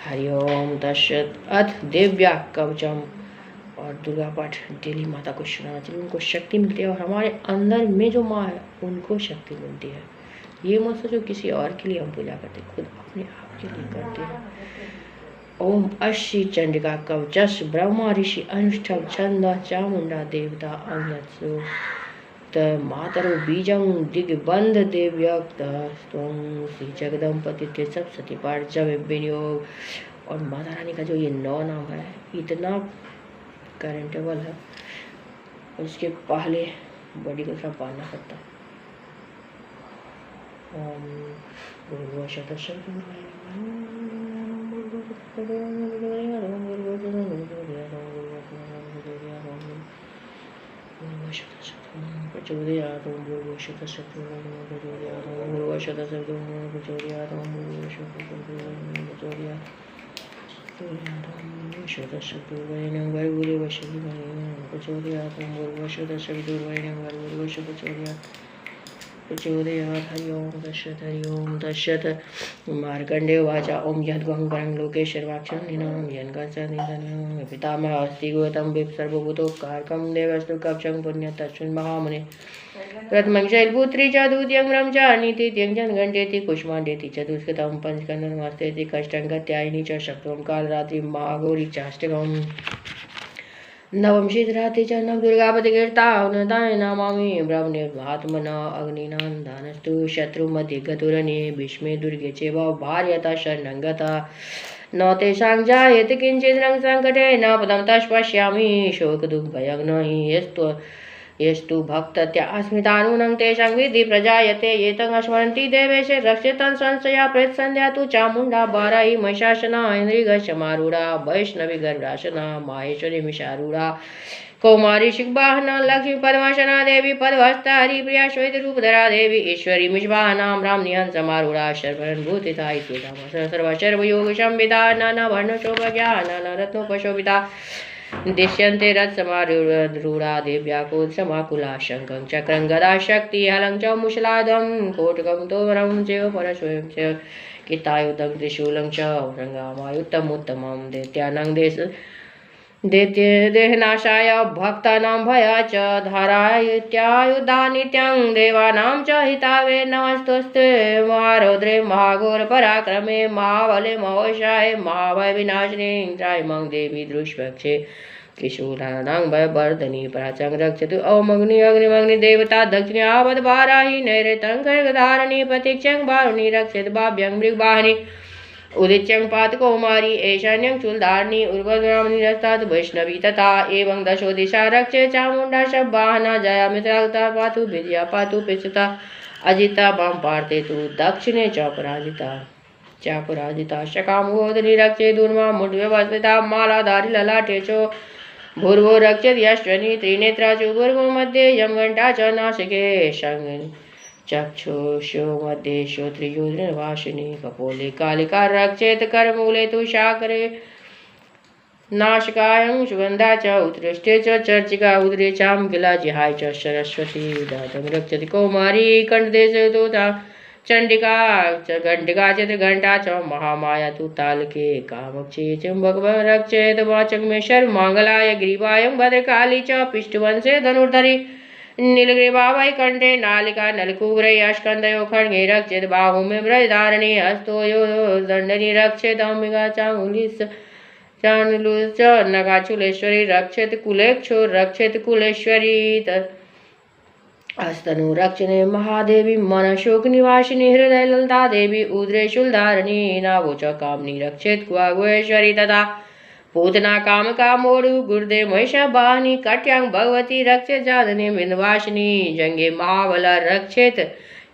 हरिओम तत्सत। अथ दिव्या कवचम और दुर्गा पाठ डेली माता को सुनाना चाहिए, उनको शक्ति मिलती है और हमारे अंदर में जो माँ है उनको शक्ति मिलती है। ये मत सोचो किसी और के लिए हम पूजा करते, खुद अपने आप के लिए करते हैं। ओम अश्री चंडिका कवचस ब्रह्मा ऋषि अनुष्ठव छंद चामुंडा देवता अंगसु मातरो बीजं दिग्बंध देव्यक्त श्री जगदम्पति के सब सती पाठ जब विनियोग। और माता रानी का जो ये 9 नाम है इतना करेंटेबल है, उसके पहले बॉडी को थोड़ा पालना पड़ता है। हरिओम तत्सत। मार्कंडेय वाचा ओम यद्वं परं लोकेश्वरवाक्षं निनाम यन्गच्छन्निधनं पितामह अस्ति गौतम विप सर्वभूतोपकारकं देवस्तु कवचं पुण्य तस्मिन् महामुने प्रथमं शैलपुत्री च द्वितीयं ब्रह्मचारिणी तृतीयं जनगण्डेति कुष्माण्डेति चतुष्कतं पंचकन्नमस्तेति कष्टं कात्यायनी च सप्तमं कालरात्रि महागौरी चाष्टकम् नवम शीतरात्रि च नव दुर्गापति कीर्तावनताय नमामि ब्रह्मनिर्वात्मना अग्निनन्दानस्तु शत्रुमध्ये गतुरने भीष्मे दुर्गे चैव भार्यता शरणङ्गता न तेषां जायते किञ्चित् संकटे न पदं तत्पश्यामि शोकदुःखभयं न हि यस्तु भक्तत्यास्मितानुनं तेषां विधि प्रजायते ये तं स्मरन्ति देवेश रक्षितं संशया प्रेतसन्ध्या तु चामुण्डा बाराही महिषासना इंद्रिगशमारूढ़ा वैष्णवी गर्भासना माहेश्वरी मिषारूढ़ा कौमारी शिखवाहना लक्ष्मी पद्मासना देवी पद्महस्ता हरिप्रिया श्वेत रूपधरा देवी ईश्वरी मिषवाहना ब्राह्मणियन समारूढ़ा शर्वण भूतिता सर्व सर्वयोग संविदा नाना वर्ण शोभज्ञा नाना रत्नोपशोभिता दिश्यन्ते रथसमारूढ़ा देव्याकुल समाकुला शङ्खं चक्रं गदा शक्ति हलं च मुशलादं कोटकं तोमरं चैव परस्वयं च कितायुधं त्रिशूलं च रङ्गामायुत्तमोत्तमं दैत्यानां देहनाशाय भक्तानां भया च धारायत्यायुधा नित्यं देवानां च हितावे नमस्तुस्ते महारौद्रे महाघोर पराक्रमे महाबले महोषाय महाभय विनाशिने त्रायमं देवी दृष्पक्षे त्रिशूलानां भयवर्धनी प्राचं रक्षतु ओमग्नि अग्निमग्नि देवता दक्षिणे आवद बाराही नैरेतं खड्गधारिणी प्रतीक्षं वारुणी रक्षेत भाव्यं मृगवाहिनी उदित्यं पात कौमारी ऐशान्यं चूलधारिणी उर्वब्राह्मणी रस्तात् वैष्णवी तथा एवं दशो दिशा रक्षे चामुण्डा शब्वाहना जया मित्रावता पातु विजया पातु पिछुता अजिता वां पार्थे तु दक्षिणे च पराजिता शकामोदनी रक्षे दूर्मा मुड्व्यवस्थिता मालाधारी ललाटे च भूर्वो रक्षेत् यश्वनी त्रिनेत्रा च भूर्वो मध्ये यं घण्टा च नासिके शङ्गिनी चक्षुषो मध्ये श्रोत्रियोर्वासिनी कपोले कालिका रक्षेत करमूले तु शाकरे नाशकायं सुगन्धा च उत्कृष्टे च चर्चिका उदरे चां किला जिहाय च सरस्वती दातं रक्षति कौमारी कण्ठदेशे तु चण्डिका च घण्टिका च घण्टा च महामाया तु तालके कामक्षे चुम्बक रक्षेत वाचकमेश्वर मांगलाय ग्रीवायं भद्रकाली च पिष्टवंशे धनुर्धरी नीलग्रीवा वैकण्ठे नालिका नलकुब्रे अस्कन्दयो खड्गे रक्षेत बाहु में ब्रजधारिणी हस्तो यो दण्डनी रक्षेत अम्बिका चाङ्गुलिस चाण्डुलुश्च नखाचूलेश्वरी रक्षेत कुलेक्षो रक्षेत कुलेश्वरी अस्तनु रक्षणे महादेवी मनशोक निवासिनी हृदय ललिता देवी उदरे शूलधारिणी नाभो च कामनी रक्षेत कुआगुहेश्वरी तथा पूतना काम का मोरु गुरुदे महिषा वाहिनी कट्यांग भगवती रक्षेत जादने विंध्यवासिनी जंगे महाबला रक्षेत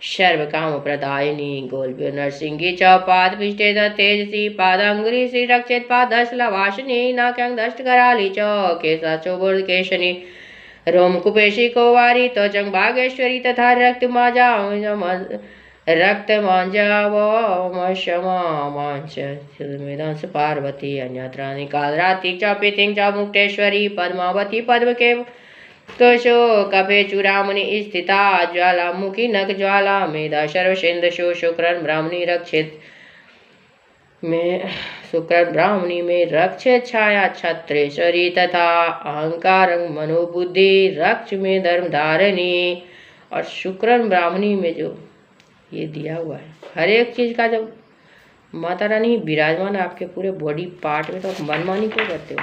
सर्व काम प्रदायिनी गोलव्य नरसिंगी च पाद पिष्टे तेजसी पादांगुरी श्री रक्षेत पादशलवासिनी नाक्यांग दष्ट कराली च केसा चोबोर्द केशनी रोम कुपेशी कौवारी त्वचं भागेश्वरी तथा रक्त माजा रक्त मांस पार्वती अन्यत्राणि कालरात्रि च पीतिं च मुक्तेश्वरी पद्मावती पद्मके कशो कफे चूड़ामणि स्थिता ज्वालामुखी नख ज्वाला मेधा सर्वसेन्दशो शुक्रन ब्राह्मणी रक्षेत में शुक्र ब्राह्मणी में रक्ष छाया छत्रेश्वरी तथा अहंकार मनोबुद्धि रक्ष में धर्म धारिणी। और शुक्र ब्राह्मणी में जो ये दिया हुआ है हर एक चीज का जब माता रानी विराजमान है आपके पूरे बॉडी पार्ट में, तो आप मनमानी क्यों करते हो।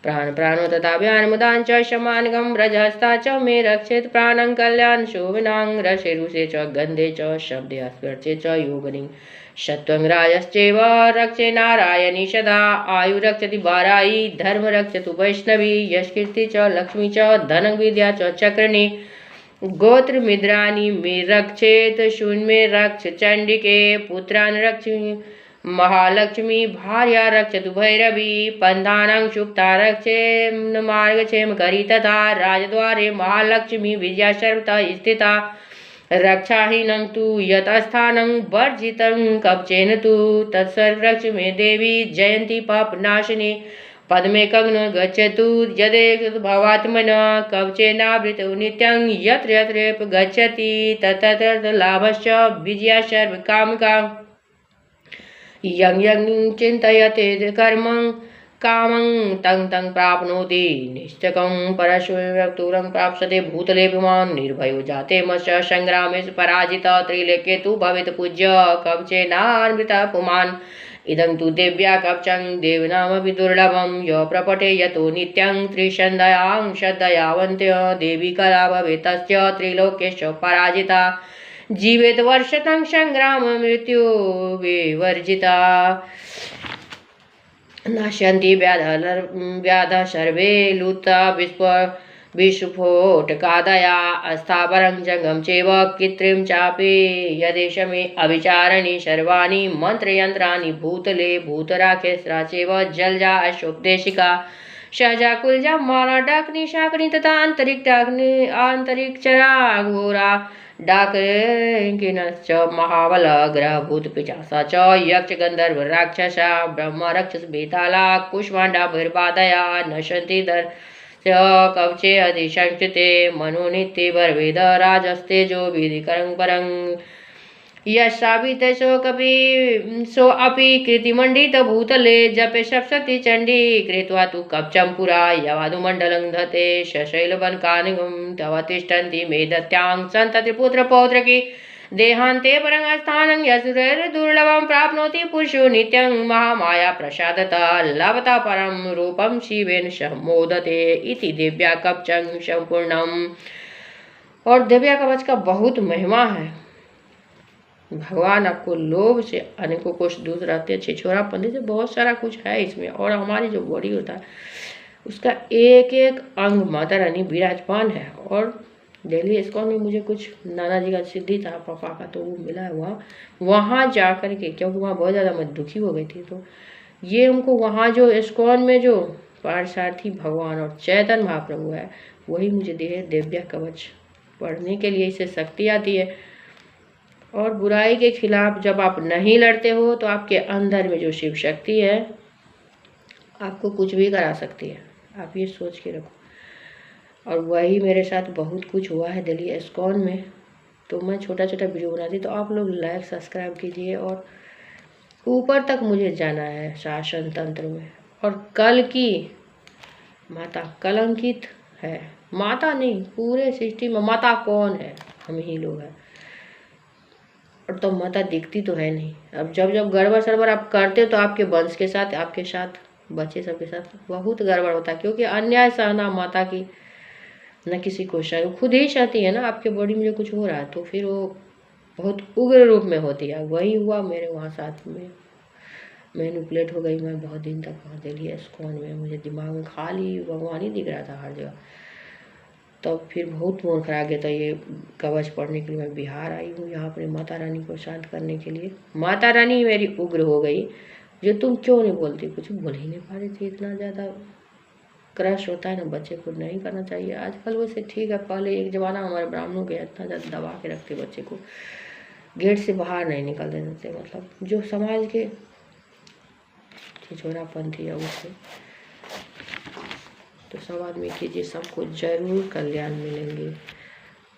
प्राण प्राणो तथा व्यान मुदान च शमानगम व्रजहस्ता च मे रक्षित प्राणं कल्याण शोभनां रसे रुषे च गंधे च शब्दे स्पर्शे च योगनिं सत्वं राजश्चैव रक्षे नारायणी सदा आयु रक्षति बारायी धर्म रक्षतु वैष्णवी यश कीर्ति च लक्ष्मी च धनं विद्या च चक्रणी गोत्र मिद्रानी में रक्षेत शून्य में रक्ष चंडिके पुत्रान रक्ष महालक्ष्मी भार्या रक्षतु भैरवी पंथानां सुप्ता रक्षे मार्गक्षेम करी तथा राजद्वारे महालक्ष्मी विजया सर्वतः स्थिता रक्षाहीनं तु यतस्थानं वर्जितं कवचेन तु तत्सर्वरक्ष मे देवी जयंती पापनाशिनी पद्मे कंगन गच्छतु यदेक भवात्मना कवचेनावृतौ नित्यं यत्र यत्र गच्छति तत्र लाभश्च विजया सर्वकामका यं यं चिन्तयते कर्मं कामं तं तं प्राप्नोति निश्चकं परशुरक्तुरं प्राप्स्यते भूतले पुमान् निर्भयो जाते मत्स्य संग्रामेषु पराजिता त्रिलोके तु भवेत् पूज्य कवचेनान्वितः पुमान् इदं तु देव्या कवचं देवनामपि दुर्लभं य प्रपठे यतो नित्यं त्रिशन्धयां श्रद्धयावन्त्य देवी कला भवेत् तस्य त्रिलोकेषु पराजिता जीवेत वर्षतं संग्राम मृत्यु विवर्जिता नश्यन्ति व्याध सर्वे लुता विस्फोटकादया अस्थावरं जंगम चैव कृत्रिम चापि यदेशमे अविचारणी सर्वाणि मंत्रयंत्राणि भूतले भूतराखेस्रा चैव जलजा अशोपदेशिका सहजा कुलजा माला डाकनी शाकनी तथा अंतरिक्षरा घोरा डाकिनश्च महाबल ग्रह भूत पिशाचा च यक्ष गंधर्व राक्षसा ब्रह्म राक्षस बेताला कुष्मांडा भैरवादया नशन्ति दर कवचे अधिशंक्षिते मनो नित्य वर्वेद राजस्तेजो विधिकरं परं यशाभित सो अपि कृतिमंडित भूतले जपे सप्तति चंडी कृत्वा तु कवचं पुरा यवादुमण्डलं धते शशैलवनकानिगं तव तिष्ठन्ति मे दत्यां सन्तति पुत्रपौत्रकी देहान्ते परं स्थानं यसुरैर्दुर्लभं प्राप्नोति पुरुषो नित्यं महामाया प्रसादतः लभता परं रूपं शिवेन सह मोदते इति दिव्या कवचं संपूर्णम्। और दिव्या कवच का बहुत महिमा है। भगवान आपको लोभ से अनेकों कोष दूर रहते हैं, छिछोरापंथी से बहुत सारा कुछ है इसमें। और हमारी जो बॉडी होता है उसका एक एक अंग माता रानी विराजमान है। और दिल्ली इस्कॉन में मुझे कुछ नाना जी का सिद्धि था पापा का, तो वो मिला है वहाँ जा कर के, क्योंकि वहाँ बहुत ज़्यादा मैं दुखी हो गई थी, तो ये हमको वहाँ जो इस्कॉन में जो पार्थसारथी भगवान और चैतन्य महाप्रभु है वही मुझे दिए दिव्या कवच पढ़ने के लिए। इससे शक्ति आती है और बुराई के खिलाफ जब आप नहीं लड़ते हो तो आपके अंदर में जो शिव शक्ति है आपको कुछ भी करा सकती है, आप ये सोच के रखो। और वही मेरे साथ बहुत कुछ हुआ है दिल्ली इस्कॉन में। तो मैं छोटा छोटा वीडियो बनाती, तो आप लोग लाइक सब्सक्राइब कीजिए। और ऊपर तक मुझे जाना है शासन तंत्र में। और कल की माता कलंकित है, माता नहीं पूरे सृष्टि में माता कौन है, हम ही लोग हैं। और तो माता दिखती तो है नहीं। अब जब जब गड़बड़ सड़बड़ आप करते हो तो आपके वंश के साथ, आपके साथ बच्चे सबके साथ बहुत गड़बड़ होता है, क्योंकि अन्याय सहना माता की न किसी को शायद खुद ही चाहती है ना आपके बॉडी में जो कुछ हो रहा है, तो फिर वो बहुत उग्र रूप में होती है। वही हुआ मेरे वहाँ साथ में, मैनिपुलेट हो गई मैं बहुत दिन तक वहाँ दिल्ली इस्कॉन में। मुझे दिमाग में खाली भगवान ही दिख रहा था हर जगह। तब फिर बहुत मन खराब गया था। ये कवच पढ़ने के लिए मैं बिहार आई हूँ यहाँ पर माता रानी को शांत करने के लिए। माता रानी मेरी उग्र हो गई, जो तुम क्यों नहीं बोलती, कुछ बोल ही नहीं पा रही थी। इतना ज़्यादा क्रश होता है ना, बच्चे को नहीं करना चाहिए। आजकल वैसे ठीक है, पहले एक ज़माना हमारे ब्राह्मणों के इतना ज़्यादा दबा के रखते बच्चे को, गेट से बाहर नहीं निकलने देते। मतलब जो समाज के छिछोरापंथी है उससे। तो सब आदमी कीजिए, सबको जरूर कल्याण मिलेंगे।